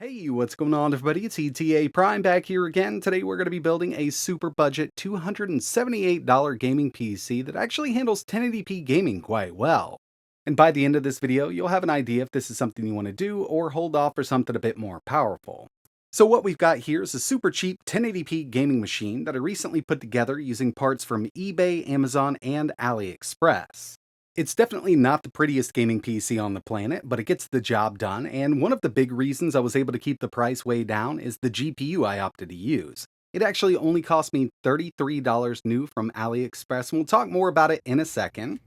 Hey, what's going on, everybody? It's ETAPRIME back here again. Today we're going to be building a super budget $278 gaming PC that actually handles 1080p gaming quite well. And by the end of this video, you'll have an idea if this is something you want to do or hold off for something a bit more powerful. So what we've got here is a super cheap 1080p gaming machine that I recently put together using parts from eBay, Amazon, and Aliexpress. It's definitely not the prettiest gaming PC on the planet, but it gets the job done, and one of the big reasons I was able to keep the price way down is the GPU I opted to use. It actually only cost me $33 new from AliExpress, and we'll talk more about it in a second.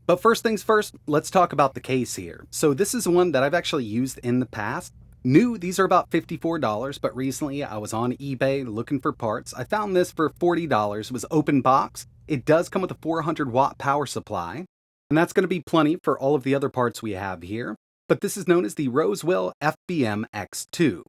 But first things first, let's talk about the case here. So this is one that I've actually used in the past. New, these are about $54, but recently I was on eBay looking for parts. I found this for $40. It was open box. It does come with a 400-watt power supply, and that's going to be plenty for all of the other parts we have here. But this is known as the Rosewell FBM X2.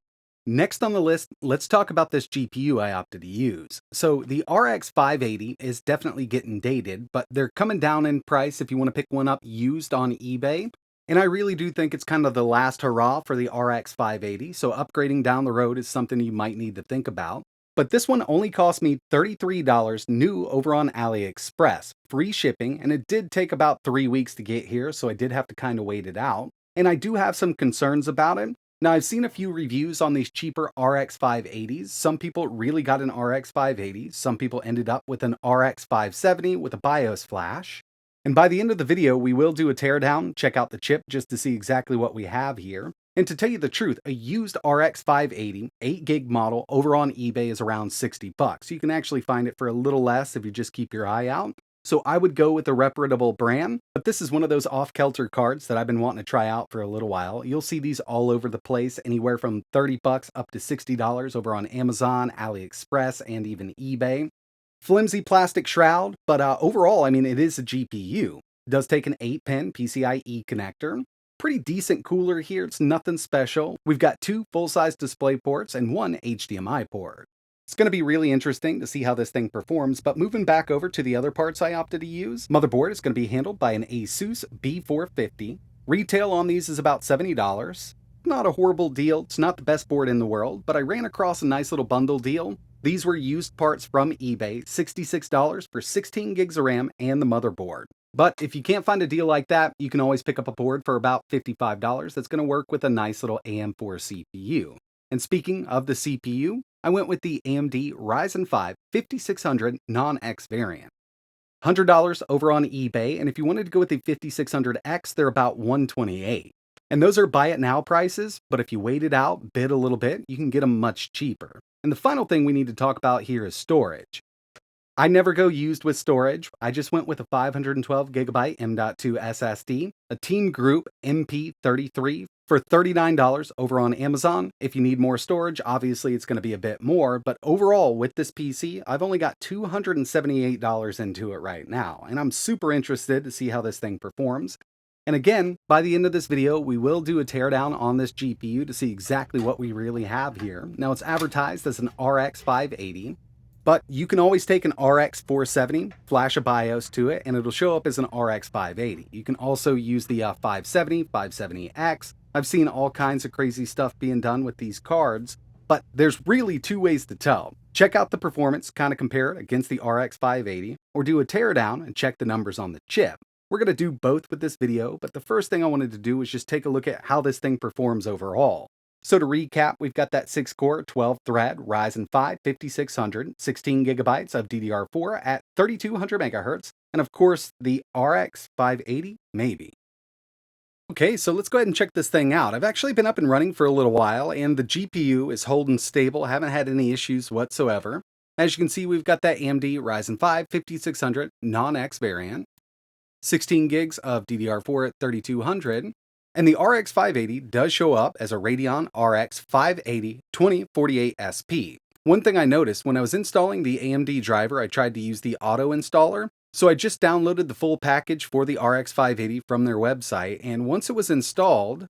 Next on the list, let's talk about this GPU I opted to use. So the RX 580 is definitely getting dated, but they're coming down in price if you want to pick one up used on eBay. And I really do think it's kind of the last hurrah for the RX 580, so upgrading down the road is something you might need to think about. But this one only cost me $33 new over on AliExpress, free shipping, and it did take about 3 weeks to get here, so I did have to kind of wait it out. And I do have some concerns about it. Now, I've seen a few reviews on these cheaper RX 580s. Some people really got an RX 580, some people ended up with an RX 570 with a BIOS flash. And by the end of the video, we will do a teardown, check out the chip just to see exactly what we have here. And to tell you the truth, a used RX 580 8GB model over on eBay is around 60 bucks. You can actually find it for a little less if you just keep your eye out. So I would go with a reputable brand, but this is one of those off-kilter cards that I've been wanting to try out for a little while. You'll see these all over the place, anywhere from 30 bucks up to $60 over on Amazon, AliExpress, and even eBay. Flimsy plastic shroud, but overall, I mean, it is a GPU. It does take an 8-pin PCIe connector. Pretty decent cooler here, it's nothing special. We've got 2 full-size display ports and 1 HDMI port. It's going to be really interesting to see how this thing performs, but moving back over to the other parts I opted to use, motherboard is going to be handled by an Asus B450. Retail on these is about $70. Not a horrible deal, it's not the best board in the world, but I ran across a nice little bundle deal. These were used parts from eBay, $66 for 16 gigs of RAM and the motherboard. But if you can't find a deal like that, you can always pick up a board for about $55 that's going to work with a nice little AM4 CPU. And speaking of the CPU, I went with the AMD Ryzen 5 5600 non-X variant. $100 over on eBay, and if you wanted to go with the 5600X, they're about $128. And those are buy it now prices, but if you wait it out, bid a little bit, you can get them much cheaper. And the final thing we need to talk about here is storage. I never go used with storage. I just went with a 512GB M.2 SSD, a Team Group MP33 for $39 over on Amazon. If you need more storage, obviously it's going to be a bit more, but overall with this PC, I've only got $278 into it right now, and I'm super interested to see how this thing performs. And again, by the end of this video, we will do a teardown on this GPU to see exactly what we really have here. Now, it's advertised as an RX 580, but you can always take an RX 470, flash a BIOS to it, and it'll show up as an RX 580. You can also use the 570, 570X. I've seen all kinds of crazy stuff being done with these cards, but there's really 2 ways to tell. Check out the performance, kind of compare it against the RX 580, or do a teardown and check the numbers on the chip. We're going to do both with this video, but the first thing I wanted to do was just take a look at how this thing performs overall. So to recap, we've got that 6-core, 12-thread Ryzen 5 5600, 16GB of DDR4 at 3200 MHz, and of course the RX 580 maybe. Okay, so let's go ahead and check this thing out. I've actually been up and running for a little while, and the GPU is holding stable. I haven't had any issues whatsoever. As you can see, we've got that AMD Ryzen 5 5600 non-X variant, 16 gigs of DDR4 at 3200, and the RX 580 does show up as a Radeon RX 580 2048 SP. One thing I noticed when I was installing the AMD driver, I tried to use the auto installer, so I just downloaded the full package for the RX 580 from their website, and once it was installed,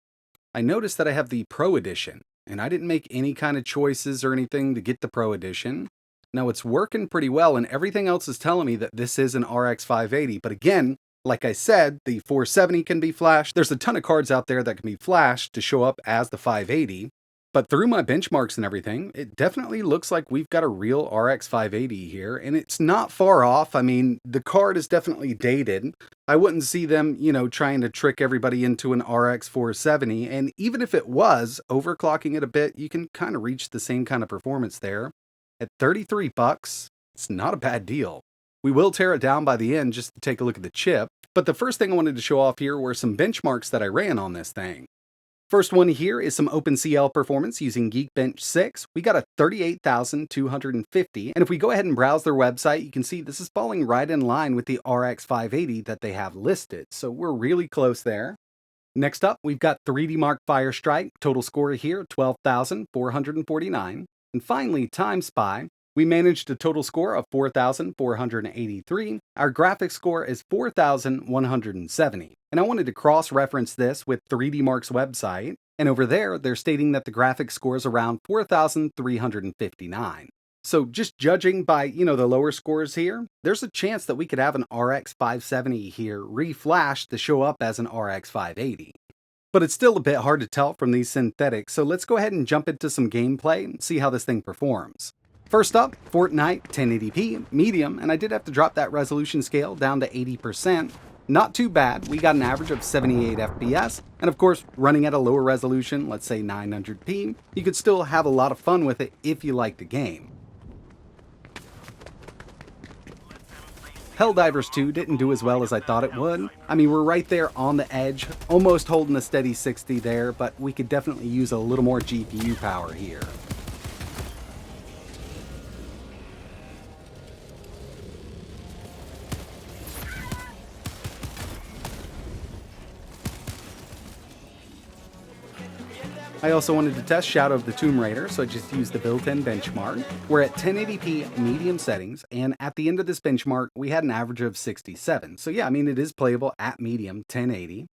I noticed that I have the Pro Edition, and I didn't make any kind of choices or anything to get the Pro Edition. Now it's working pretty well, and everything else is telling me that this is an RX 580, but again, like I said, the 470 can be flashed. There's a ton of cards out there that can be flashed to show up as the 580. But through my benchmarks and everything, it definitely looks like we've got a real RX 580 here, and it's not far off. I mean, the card is definitely dated. I wouldn't see them, trying to trick everybody into an RX 470, and even if it was, overclocking it a bit, you can kind of reach the same kind of performance there. At 33 bucks, it's not a bad deal. We will tear it down by the end just to take a look at the chip, but the first thing I wanted to show off here were some benchmarks that I ran on this thing. First one here is some OpenCL performance using Geekbench 6. We got a 38,250, and if we go ahead and browse their website, you can see this is falling right in line with the RX 580 that they have listed, so we're really close there. Next up, we've got 3D Mark Firestrike, total score here 12,449. And finally, Time Spy. We managed a total score of 4,483. Our graphics score is 4,170. And I wanted to cross-reference this with 3D Mark's website, and over there, they're stating that the graphics score is around 4,359. So just judging by, the lower scores here, there's a chance that we could have an RX 570 here reflashed to show up as an RX 580. But it's still a bit hard to tell from these synthetics, so let's go ahead and jump into some gameplay and see how this thing performs. First up, Fortnite 1080p, medium, and I did have to drop that resolution scale down to 80%. Not too bad, we got an average of 78 FPS, and of course, running at a lower resolution, let's say 900p, you could still have a lot of fun with it if you like the game. Helldivers 2 didn't do as well as I thought it would. I mean, we're right there on the edge, almost holding a steady 60 there, but we could definitely use a little more GPU power here. I also wanted to test Shadow of the Tomb Raider, so I just used the built-in benchmark. We're at 1080p medium settings, and at the end of this benchmark, we had an average of 67. So yeah, I mean, it is playable at medium 1080.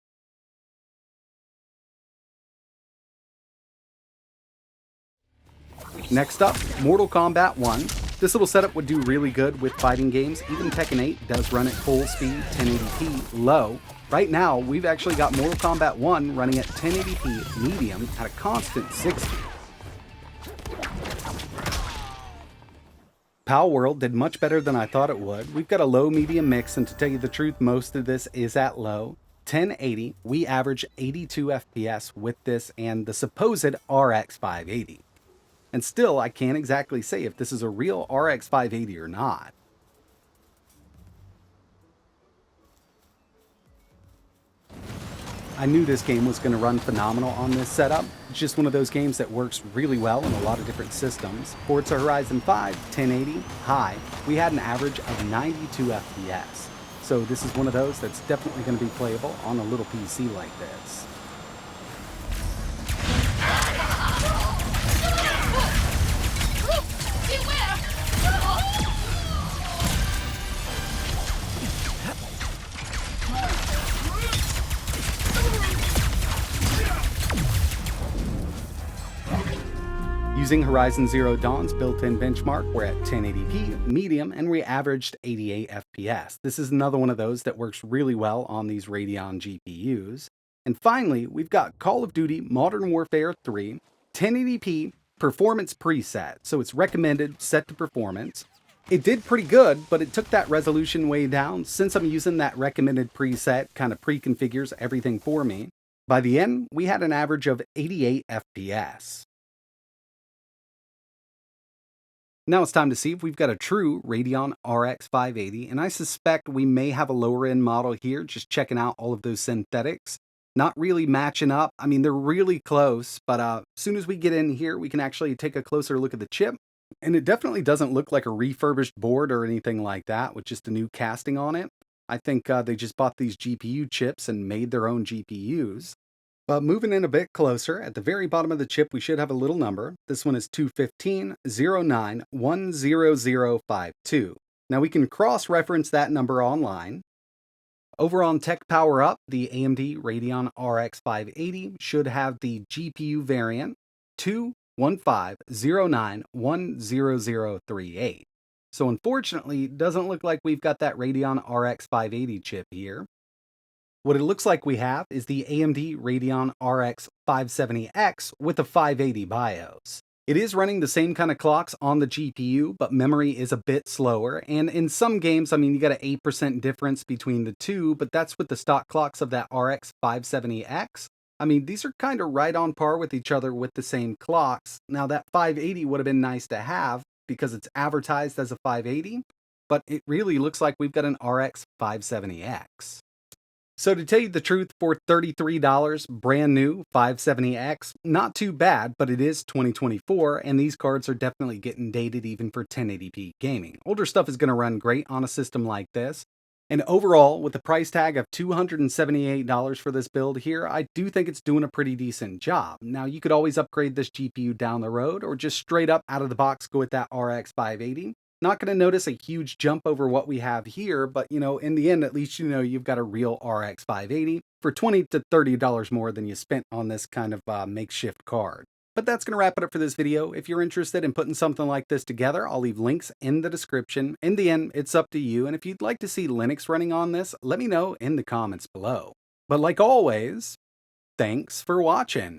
Next up, Mortal Kombat 1. This little setup would do really good with fighting games. Even Tekken 8 does run at full speed, 1080p low. Right now, we've actually got Mortal Kombat 1 running at 1080p medium at a constant 60. Pal World did much better than I thought it would. We've got a low-medium mix, and to tell you the truth, most of this is at low. 1080, we average 82 FPS with this and the supposed RX 580. And still, I can't exactly say if this is a real RX 580 or not. I knew this game was going to run phenomenal on this setup. It's just one of those games that works really well in a lot of different systems. Forza Horizon 5, 1080, high. We had an average of 92 FPS. So this is one of those that's definitely going to be playable on a little PC like this. Using Horizon Zero Dawn's built-in benchmark, we're at 1080p, medium, and we averaged 88 FPS. This is another one of those that works really well on these Radeon GPUs. And finally, we've got Call of Duty Modern Warfare 3, 1080p performance preset, so it's recommended set to performance. It did pretty good, but it took that resolution way down. Since I'm using that recommended preset, kind of pre-configures everything for me. By the end, we had an average of 88 FPS. Now it's time to see if we've got a true Radeon RX 580, and I suspect we may have a lower end model here, just checking out all of those synthetics. Not really matching up. I mean, they're really close, but as soon as we get in here, we can actually take a closer look at the chip. And it definitely doesn't look like a refurbished board or anything like that with just a new casting on it. I think they just bought these GPU chips and made their own GPUs. But moving in a bit closer, at the very bottom of the chip, we should have a little number. This one is 215-09-10052. Now we can cross-reference that number online. Over on Tech Power Up, the AMD Radeon RX 580 should have the GPU variant 215-09-10038. So unfortunately, it doesn't look like we've got that Radeon RX 580 chip here. What it looks like we have is the AMD Radeon RX 570X with a 580 BIOS. It is running the same kind of clocks on the GPU, but memory is a bit slower, and in some games, you got an 8% difference between the two, but that's with the stock clocks of that RX 570X. These are kind of right on par with each other with the same clocks. Now, that 580 would have been nice to have because it's advertised as a 580, but it really looks like we've got an RX 570X. So to tell you the truth, for $33, brand new 570X, not too bad, but it is 2024, and these cards are definitely getting dated even for 1080p gaming. Older stuff is going to run great on a system like this. And overall, with the price tag of $278 for this build here, I do think it's doing a pretty decent job. Now, you could always upgrade this GPU down the road, or just straight up out of the box go with that RX 580. Not going to notice a huge jump over what we have here, but in the end, at least you've got a real RX 580 for $20 to $30 more than you spent on this kind of makeshift card. But that's going to wrap it up for this video. If you're interested in putting something like this together, I'll leave links in the description. In the end, it's up to you, and if you'd like to see Linux running on this, let me know in the comments below. But like always, thanks for watching.